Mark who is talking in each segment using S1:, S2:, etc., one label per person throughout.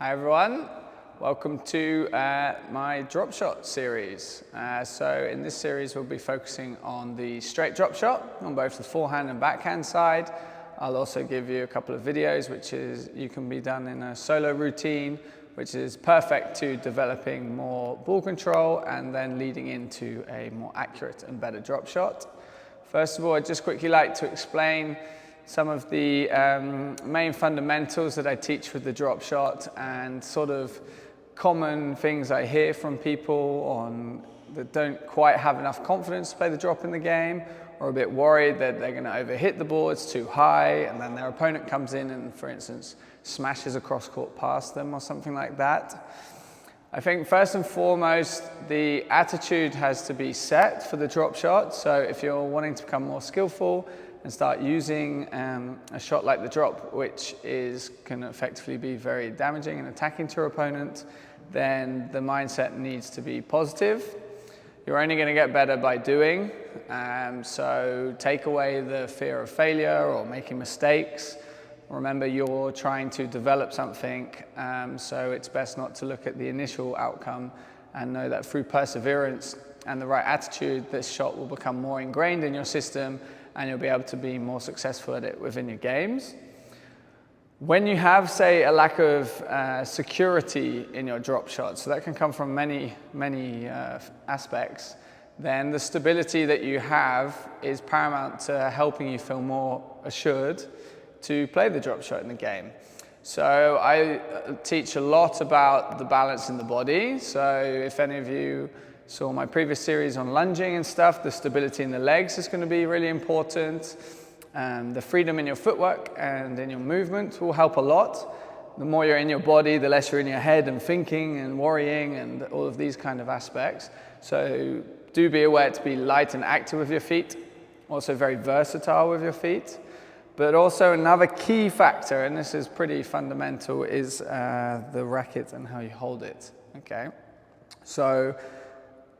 S1: Hi everyone, welcome to my Dropshot series. So in this series we'll be focusing on the straight drop shot on both the forehand and backhand side. I'll also give you a couple of videos which can be done in a solo routine, which is perfect to developing more ball control and then leading into a more accurate and better drop shot. First of all, I'd just quickly like to explain some of the main fundamentals that I teach with the drop shot and sort of common things I hear from people that don't quite have enough confidence to play the drop in the game, or a bit worried that they're going to overhit the ball, it's too high, and then their opponent comes in and, for instance, smashes a cross-court past them or something like that. I think first and foremost, the attitude has to be set for the drop shot. So if you're wanting to become more skillful and start using a shot like the drop, which can effectively be very damaging and attacking to your opponent, then the mindset needs to be positive. You're only going to get better by doing, so take away the fear of failure or making mistakes. Remember, you're trying to develop something, so it's best not to look at the initial outcome and know that through perseverance and the right attitude, this shot will become more ingrained in your system and you'll be able to be more successful at it within your games. When you have, say, a lack of security in your drop shot, so that can come from many aspects, then the stability that you have is paramount to helping you feel more assured to play the drop shot in the game. So I teach a lot about the balance in the body. So if any of you saw my previous series on lunging and stuff, the stability in the legs is going to be really important. The freedom in your footwork and in your movement will help a lot. The more you're in your body, the less you're in your head and thinking and worrying and all of these kind of aspects. So do be aware to be light and active with your feet, also very versatile with your feet. But also another key factor, and this is pretty fundamental, is the racket and how you hold it. Okay, so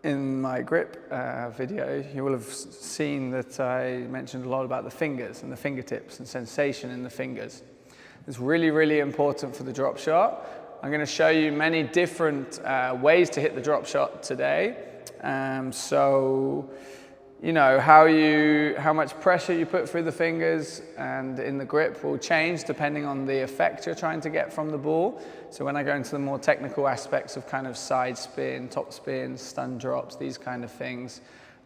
S1: in my grip video, you will have seen that I mentioned a lot about the fingers and the fingertips and sensation in the fingers. It's really, really important for the drop shot. I'm going to show you many different ways to hit the drop shot today. So, you know, how much pressure you put through the fingers and in the grip will change depending on the effect you're trying to get from the ball. So when I go into the more technical aspects of kind of side spin, top spin, stun drops, these kind of things,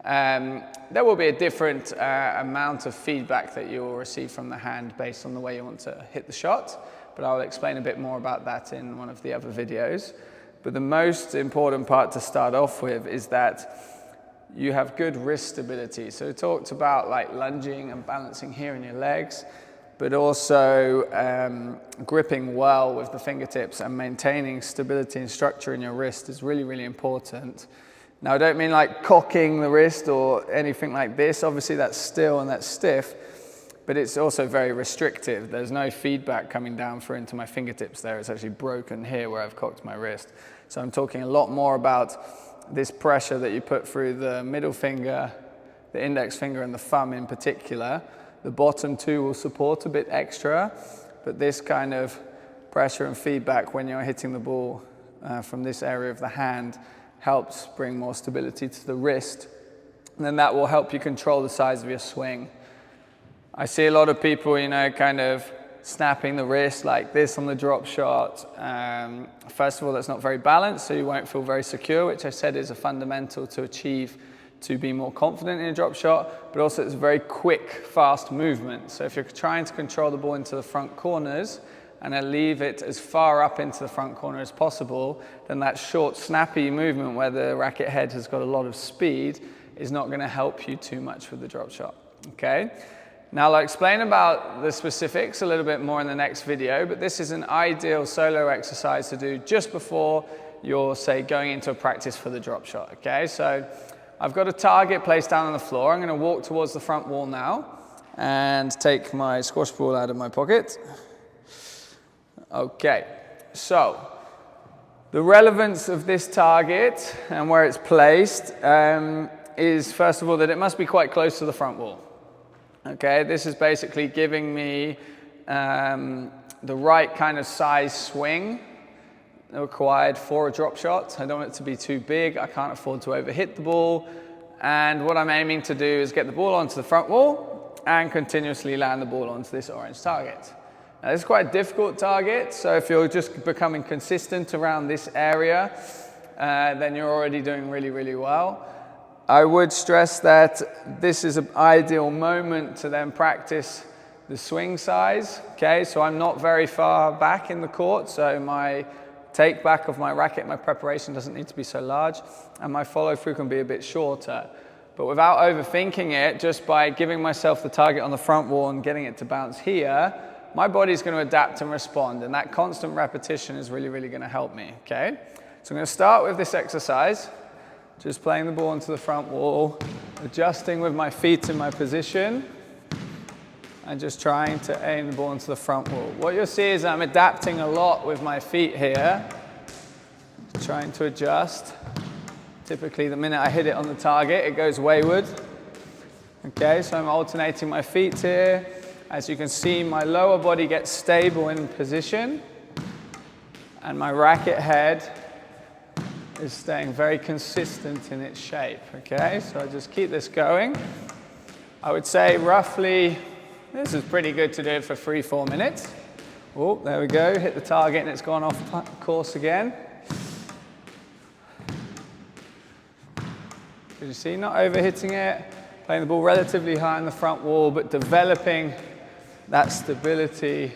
S1: there will be a different amount of feedback that you will receive from the hand based on the way you want to hit the shot. But I'll explain a bit more about that in one of the other videos. But the most important part to start off with is that you have good wrist stability. So we talked about like lunging and balancing here in your legs, but also gripping well with the fingertips and maintaining stability and structure in your wrist is really, really important. Now, I don't mean like cocking the wrist or anything like this. Obviously, that's still and that's stiff, but it's also very restrictive. There's no feedback coming down through into my fingertips there. It's actually broken here where I've cocked my wrist. So I'm talking a lot more about this pressure that you put through the middle finger, the index finger and the thumb in particular. The bottom two will support a bit extra, but this kind of pressure and feedback when you're hitting the ball from this area of the hand helps bring more stability to the wrist. And then that will help you control the size of your swing. I see a lot of people, you know, kind of snapping the wrist like this on the drop shot. First of all, that's not very balanced, so you won't feel very secure, which I said is a fundamental to achieve to be more confident in a drop shot, but also it's a very quick, fast movement. So if you're trying to control the ball into the front corners and then leave it as far up into the front corner as possible, then that short, snappy movement where the racket head has got a lot of speed is not going to help you too much with the drop shot. Okay? Now I'll explain about the specifics a little bit more in the next video, but this is an ideal solo exercise to do just before you're, say, going into a practice for the drop shot, okay? So I've got a target placed down on the floor. I'm going to walk towards the front wall now and take my squash ball out of my pocket. Okay, so the relevance of this target and where it's placed is, first of all, that it must be quite close to the front wall. Okay, this is basically giving me the right kind of size swing required for a drop shot. I don't want it to be too big. I can't afford to overhit the ball. And what I'm aiming to do is get the ball onto the front wall and continuously land the ball onto this orange target. Now, this is quite a difficult target, so if you're just becoming consistent around this area, then you're already doing really, really well. I would stress that this is an ideal moment to then practice the swing size, okay? So I'm not very far back in the court, so my take back of my racket, my preparation doesn't need to be so large, and my follow through can be a bit shorter. But without overthinking it, just by giving myself the target on the front wall and getting it to bounce here, my body's going to adapt and respond, and that constant repetition is really, really going to help me, okay? So I'm going to start with this exercise, just playing the ball into the front wall, adjusting with my feet in my position, and just trying to aim the ball into the front wall. What you'll see is I'm adapting a lot with my feet here, trying to adjust. Typically, the minute I hit it on the target, it goes wayward. Okay, so I'm alternating my feet here. As you can see, my lower body gets stable in position, and my racket head is staying very consistent in its shape. Okay, so I just keep this going. I would say roughly, this is pretty good to do it for 3-4 minutes. Oh, there we go, hit the target and it's gone off course again. As you see, not overhitting it, playing the ball relatively high on the front wall, but developing that stability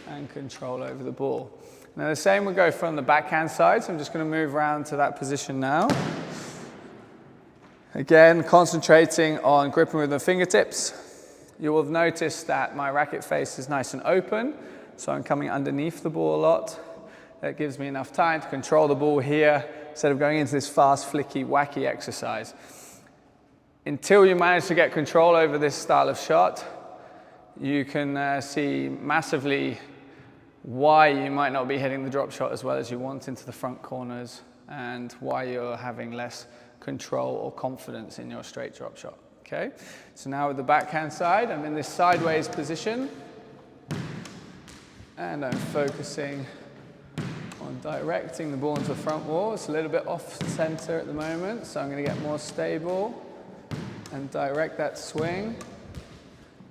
S1: and control over the ball. Now the same would go from the backhand side, so I'm just going to move around to that position now. Again, concentrating on gripping with the fingertips. You will have noticed that my racket face is nice and open, so I'm coming underneath the ball a lot. That gives me enough time to control the ball here instead of going into this fast, flicky, wacky exercise. Until you manage to get control over this style of shot, you can see massively why you might not be hitting the drop shot as well as you want into the front corners and why you're having less control or confidence in your straight drop shot. Okay, so now with the backhand side, I'm in this sideways position and I'm focusing on directing the ball into the front wall. It's a little bit off center at the moment, so I'm going to get more stable and direct that swing.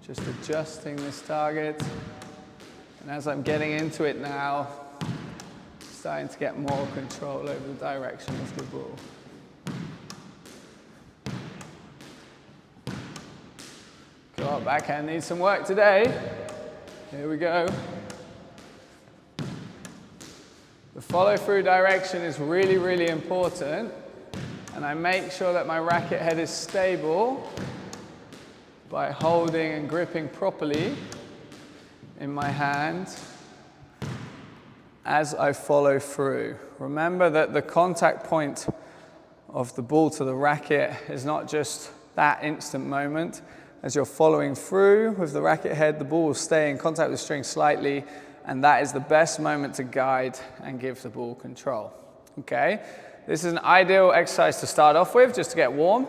S1: Just adjusting this target. And as I'm getting into it now, starting to get more control over the direction of the ball. God, backhand needs some work today. Here we go. The follow-through direction is really, really important. And I make sure that my racket head is stable by holding and gripping properly in my hand as I follow through. Remember that the contact point of the ball to the racket is not just that instant moment. As you're following through with the racket head, the ball will stay in contact with the string slightly, and that is the best moment to guide and give the ball control. Okay? This is an ideal exercise to start off with, just to get warm.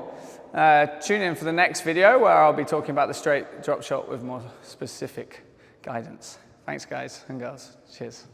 S1: Tune in for the next video where I'll be talking about the straight drop shot with more specific guidance. Thanks guys and girls. Cheers.